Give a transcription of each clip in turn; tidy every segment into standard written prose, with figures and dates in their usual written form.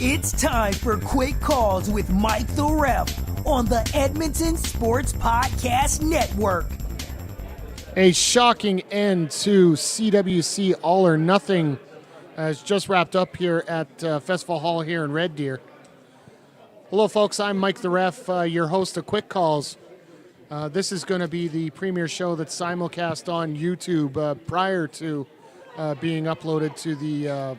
It's time for Quick Calls with Mike the Ref on the Edmonton Sports Podcast Network. A shocking end to CWC All or Nothing has just wrapped up here at Festival Hall here in Red Deer. Hello, folks. I'm Mike the Ref, your host of Quick Calls. This is going to be the premier show that's simulcast on YouTube prior to being uploaded to the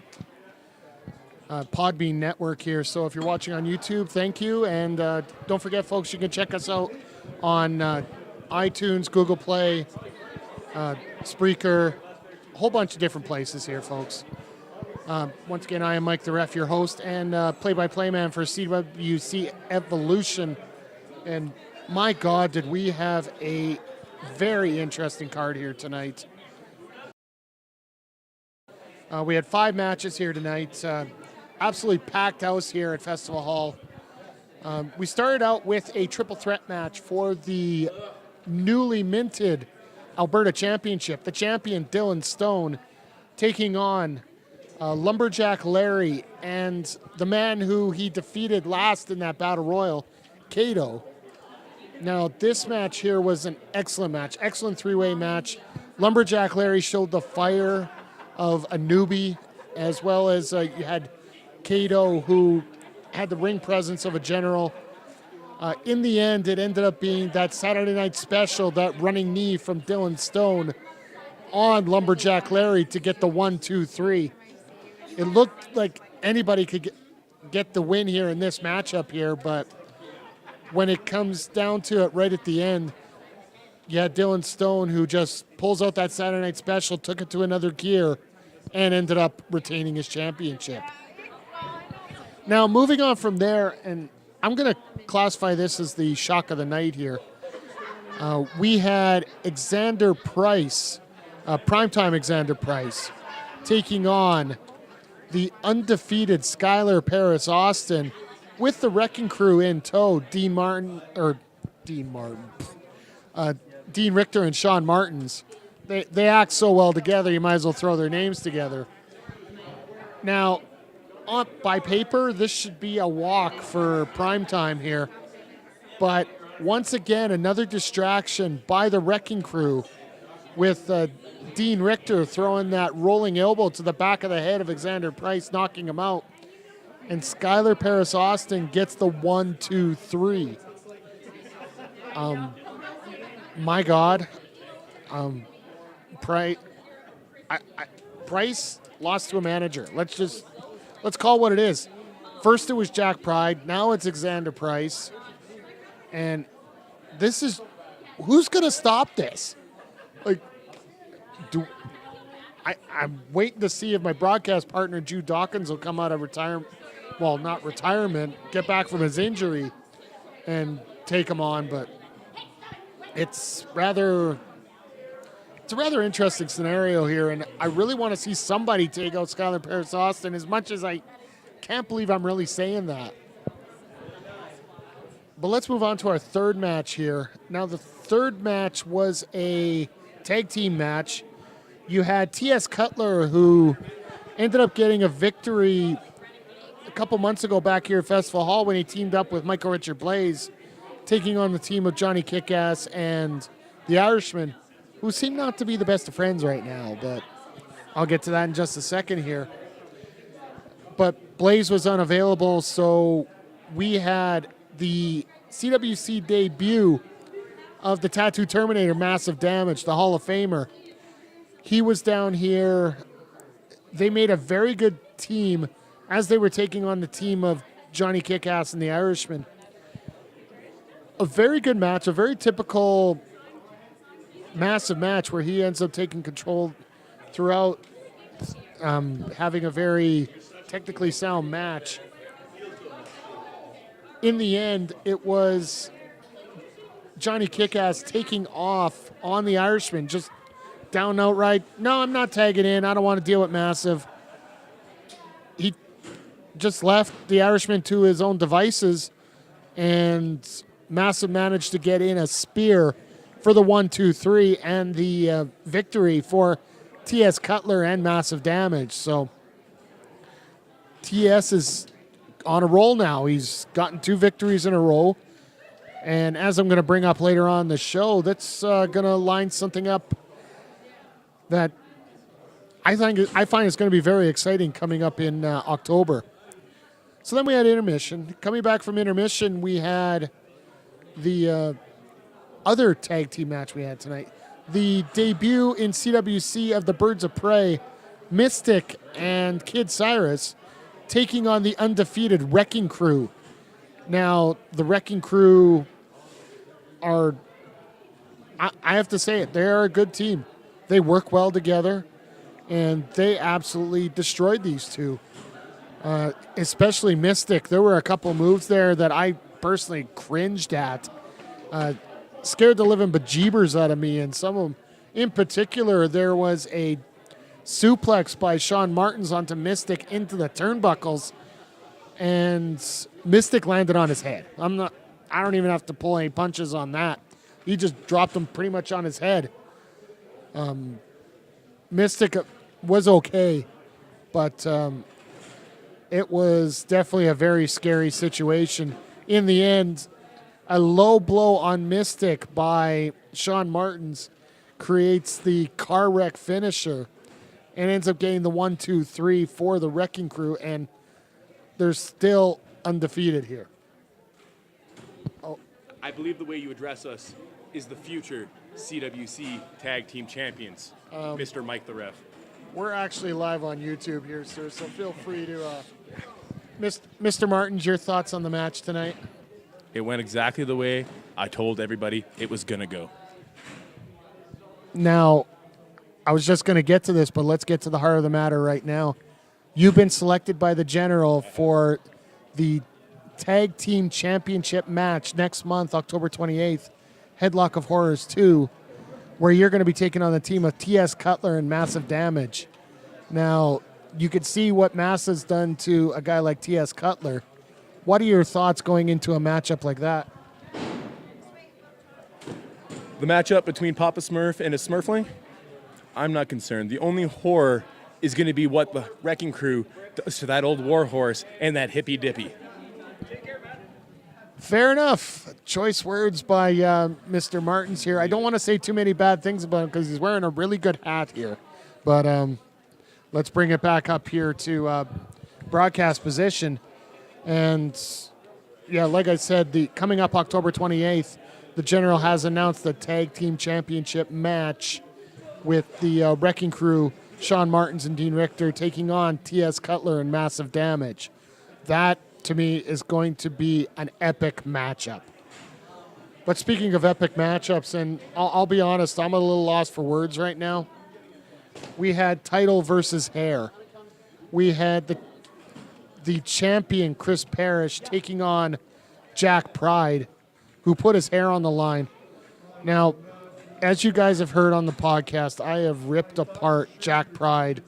Podbean network here. So if you're watching on YouTube, thank you. And don't forget, folks, you can check us out on iTunes, Google Play, Spreaker, a whole bunch of different places here, folks. Once again, I am Mike the Ref, your host and play-by-play man for CWC Evolution. And my God, did we have a very interesting card here tonight. We had 5 matches here tonight. Absolutely packed house here at Festival Hall. We started out with a triple threat match for the newly minted Alberta Championship. The champion, Dylon Stone, taking on Lumberjack Larry and the man who he defeated last in that Battle Royal, Cato. Now, this match here was an excellent match, excellent three-way match. Lumberjack Larry showed the fire of a newbie, as well as you had Cato, who had the ring presence of a general. In the end, it ended up being that Saturday night special, that running knee from Dylon Stone on Lumberjack Larry to get the 1-2-3. It looked like anybody could get the win here in this matchup here, but when it comes down to it right at the end, you had Dylon Stone, who just pulls out that Saturday night special, took it to another gear, and ended up retaining his championship. Now, moving on from there, and I'm going to classify this as the shock of the night here. We had Xander Price, primetime Xander Price, taking on the undefeated Skylar Paris Austin with the Wrecking Crew in tow, Dean Richter and Shaun Martens. They act so well together, you might as well throw their names together. Now, by paper, this should be a walk for primetime here. But once again, another distraction by the Wrecking Crew with Dean Richter throwing that rolling elbow to the back of the head of Xander Price, knocking him out. And Skylar Paris Austin gets the 1-2-3. My God. Price lost to a manager. Let's call it what it is. First it was Jack Pride. Now it's Xander Price. And this is, who's going to stop this? I'm waiting to see if my broadcast partner, Jude Dawkins, will come out of retirement. Well, not retirement, get back from his injury and take him on. But it's a rather interesting scenario here, and I really want to see somebody take out Skylar Paris Austin, as much as I can't believe I'm really saying that. But let's move on to our third match here. Now, the third match was a tag team match. You had T.S. Cutler, who ended up getting a victory a couple months ago back here at Festival Hall when he teamed up with Michael Richard Blaze, taking on the team of Johnny Kickass and the Irishman, who seem not to be the best of friends right now, but I'll get to that in just a second here. But Blaze was unavailable, so we had the CWC debut of the Tattoo Terminator, Massive Damage, the Hall of Famer. He was down here. They made a very good team as they were taking on the team of Johnny Kickass and the Irishman. A very good match, a very typical massive match where he ends up taking control throughout, having a very technically sound match. In the end, it was Johnny Kickass taking off on the Irishman, just down outright. No, I'm not tagging in. I don't want to deal with Massive. He just left the Irishman to his own devices, and Massive managed to get in a spear for the 1-2-3 and the victory for T.S. Cutler and Massive Damage. So T.S. is on a roll now. He's gotten 2 victories in a row. And as I'm going to bring up later on in the show, that's going to line something up that I find it's going to be very exciting coming up in October. So then we had intermission. Coming back from intermission, we had the other tag team match we had tonight. The debut in CWC of the Birds of Prey, Mystic and Kid Cyrus, taking on the undefeated Wrecking Crew. Now, the Wrecking Crew are, I have to say it, they are a good team. They work well together, and they absolutely destroyed these two. Especially Mystic. There were a couple moves there that I personally cringed at. Scared the living bejeebers out of me, and some of them, in particular, there was a suplex by Shaun Martens onto Mystic into the turnbuckles, and Mystic landed on his head. I don't even have to pull any punches on that. He just dropped him pretty much on his head. Mystic was okay, but it was definitely a very scary situation. In the end, a low blow on Mystic by Shaun Martens creates the car wreck finisher and ends up getting the 1-2-3 for the Wrecking Crew, and they're still undefeated here. Oh. I believe the way you address us is the future CWC Tag Team Champions, Mr. Mike the Ref. We're actually live on YouTube here, sir, so feel free to... Mr. Martens, your thoughts on the match tonight? It went exactly the way I told everybody it was going to go. Now, I was just going to get to this, but let's get to the heart of the matter right now. You've been selected by the General for the Tag Team Championship match next month, October 28th, Headlock of Horrors 2, where you're going to be taking on the team of T.S. Cutler and Massive Damage. Now, you could see what Massa's done to a guy like T.S. Cutler. What are your thoughts going into a matchup like that? The matchup between Papa Smurf and a Smurfling? I'm not concerned. The only horror is going to be what the Wrecking Crew does to that old war horse and that hippy dippy. Fair enough. Choice words by Mr. Martens here. I don't want to say too many bad things about him because he's wearing a really good hat here. But let's bring it back up here to broadcast position. And, yeah, like I said, coming up October 28th, the General has announced the Tag Team Championship match with the Wrecking Crew, Shaun Martens and Dean Richter, taking on T.S. Cutler and Massive Damage. That, to me, is going to be an epic matchup. But speaking of epic matchups, and I'll be honest, I'm a little lost for words right now. We had title versus hair. We had the champion, Chris Parrish, taking on Jack Pride, who put his hair on the line. Now, as you guys have heard on the podcast, I have ripped apart Jack Pride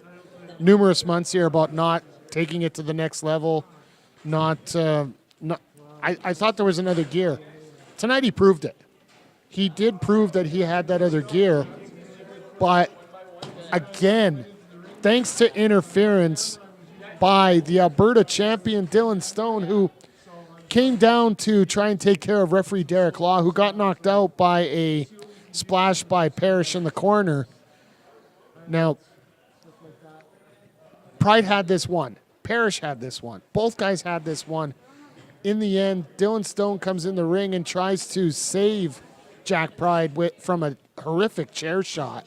numerous months here about not taking it to the next level. I thought there was another gear. Tonight he proved it. He did prove that he had that other gear. But again, thanks to interference by the Alberta champion, Dylon Stone, who came down to try and take care of referee Derek Law, who got knocked out by a splash by Parrish in the corner. Now, Pride had this one. Parrish had this one. Both guys had this one. In the end, Dylon Stone comes in the ring and tries to save Jack Pride from a horrific chair shot.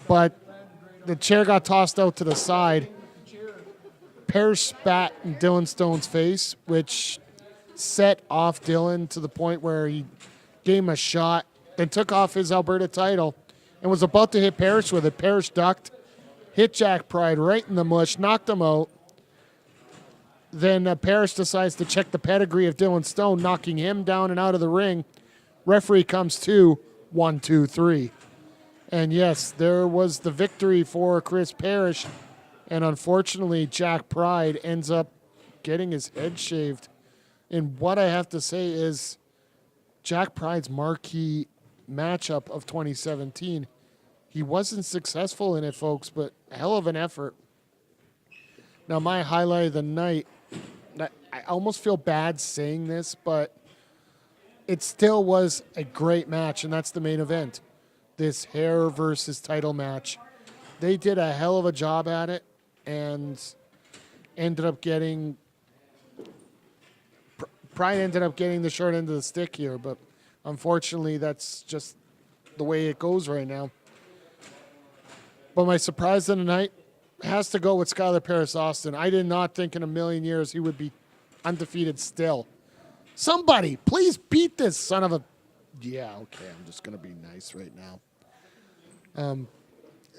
But the chair got tossed out to the side. Parrish spat in Dylon Stone's face, which set off Dylon to the point where he gave him a shot, then took off his Alberta title and was about to hit Parrish with it. Parrish ducked, hit Jack Pride right in the mush, knocked him out. Then Parrish decides to check the pedigree of Dylon Stone, knocking him down and out of the ring. Referee comes to 1, 2, 3. And yes, there was the victory for Chris Parrish. And unfortunately, Jack Pride ends up getting his head shaved. And what I have to say is Jack Pride's marquee matchup of 2017, he wasn't successful in it, folks, but hell of an effort. Now, my highlight of the night, I almost feel bad saying this, but it still was a great match, and that's the main event. This hair versus title match. They did a hell of a job at it and ended up getting Pride ended up getting the short end of the stick here, but unfortunately that's just the way it goes right now. But my surprise of the night has to go with Skylar Paris-Austin. I did not think in a million years he would be undefeated still. Somebody, please beat this son of a... Yeah, okay, I'm just going to be nice right now.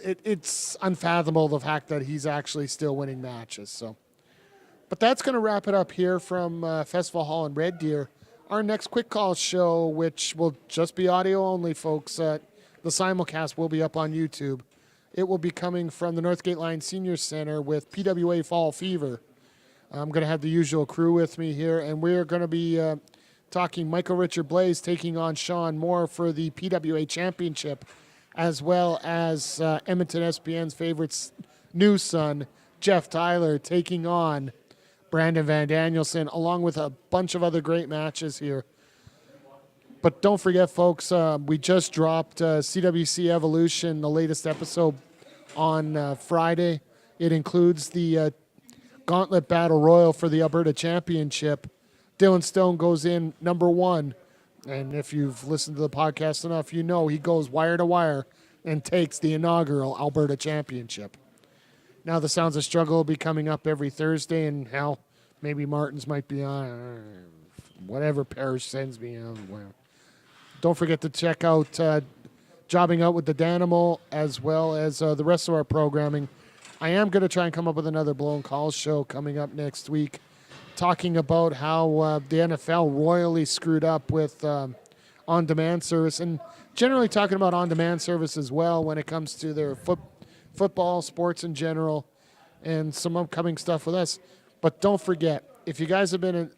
It's unfathomable the fact that he's actually still winning matches. So, but that's going to wrap it up here from Festival Hall in Red Deer. Our next quick call show, which will just be audio only, folks, the simulcast will be up on YouTube. It will be coming from the Northgate Line Senior Center with PWA Fall Fever. I'm going to have the usual crew with me here, and we're going to be talking Michael Richard Blaze taking on Shaun Moore for the PWA Championship, as well as Edmonton SPN's favorite new son, Jeff Tyler, taking on Brandon Van Danielson, along with a bunch of other great matches here. But don't forget, folks, we just dropped CWC Evolution, the latest episode, on Friday. It includes the Gauntlet Battle Royal for the Alberta Championship. Dylon Stone goes in number 1. And if you've listened to the podcast enough, you know he goes wire to wire and takes the inaugural Alberta Championship. Now the Sounds of Struggle will be coming up every Thursday, and hell, maybe Martens might be on. Whatever Parrish sends me. Don't forget to check out Jobbing Out with the Danimal, as well as the rest of our programming. I am going to try and come up with another Blown Calls show coming up next week, talking about how the NFL royally screwed up with on-demand service, and generally talking about on-demand service as well when it comes to their football, sports in general, and some upcoming stuff with us. But don't forget, if you guys have been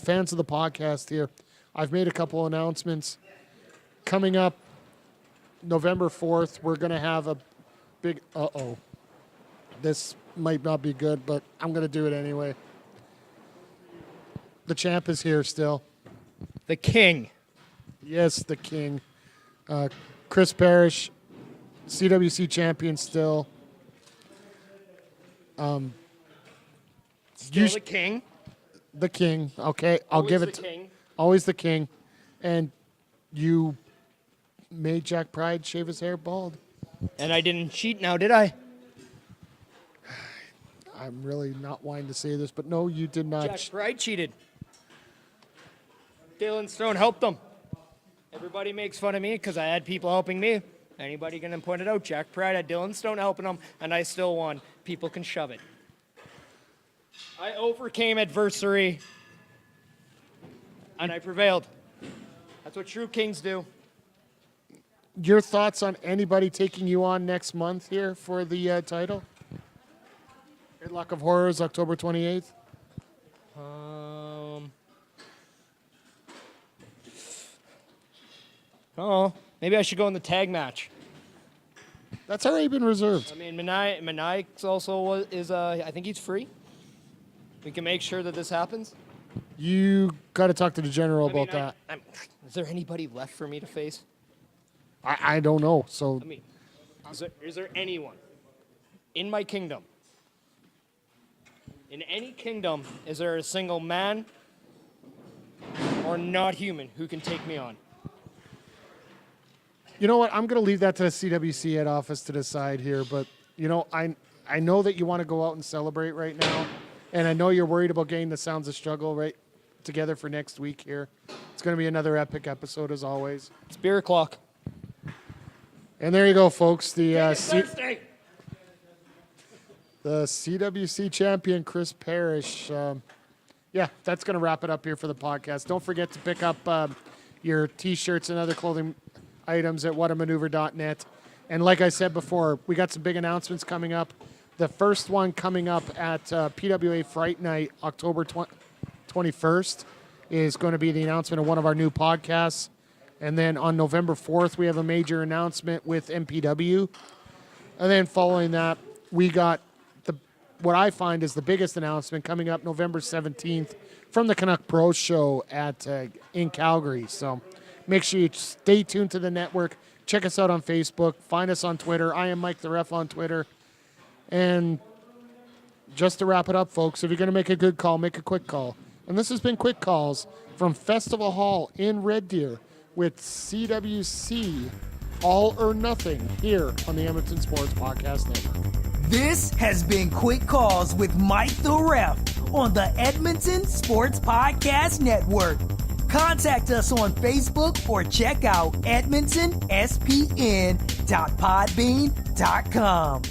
fans of the podcast here, I've made a couple announcements. Coming up November 4th, we're going to have a big... This might not be good, but I'm going to do it anyway. The champ is here still. The king. Yes, the king. Chris Parrish, CWC champion still. Still the king. The king. Okay, I'll give it. King. Always the king. And you made Jack Pride shave his hair bald. And I didn't cheat now, did I? I'm really not wanting to say this, but no, you did not. Jack Pride cheated. Dylon Stone helped them. Everybody makes fun of me because I had people helping me. Anybody going to point it out? Jack Pride had Dylon Stone helping them, and I still won. People can shove it. I overcame adversity, and I prevailed. That's what true kings do. Your thoughts on anybody taking you on next month here for the title? Gridlock of Horrors, October 28th. Oh, maybe I should go in the tag match. That's already been reserved. I mean, Maniac's also is. I think he's free. We can make sure that this happens. You got to talk to the general about that. Is there anybody left for me to face? I don't know. So I mean, is there anyone in my kingdom? In any kingdom, is there a single man or not human who can take me on? you know what? I'm going to leave that to the CWC head office to decide here. But, you know, I know that you want to go out and celebrate right now. And I know you're worried about getting the Sounds of Struggle right together for next week here. It's going to be another epic episode as always. It's beer o'clock. And there you go, folks. The CWC champion, Chris Parrish. Yeah, that's going to wrap it up here for the podcast. Don't forget to pick up your T-shirts and other clothing items at whatamaneuver.net. And like I said before, we got some big announcements coming up. The first one coming up at PWA Fright Night, October 21st, is going to be the announcement of one of our new podcasts. And then on November 4th, we have a major announcement with MPW. And then following that, we got what I find is the biggest announcement coming up November 17th from the Canuck Pro Show in Calgary. So make sure you stay tuned to the network. Check us out on Facebook. Find us on Twitter. I am Mike the Ref on Twitter. And just to wrap it up, folks, if you're going to make a good call, make a quick call. And this has been Quick Calls from Festival Hall in Red Deer with CWC All or Nothing here on the Edmonton Sports Podcast Network. This has been Quick Calls with Mike the Ref on the Edmonton Sports Podcast Network. Contact us on Facebook or check out edmontonspn.podbean.com.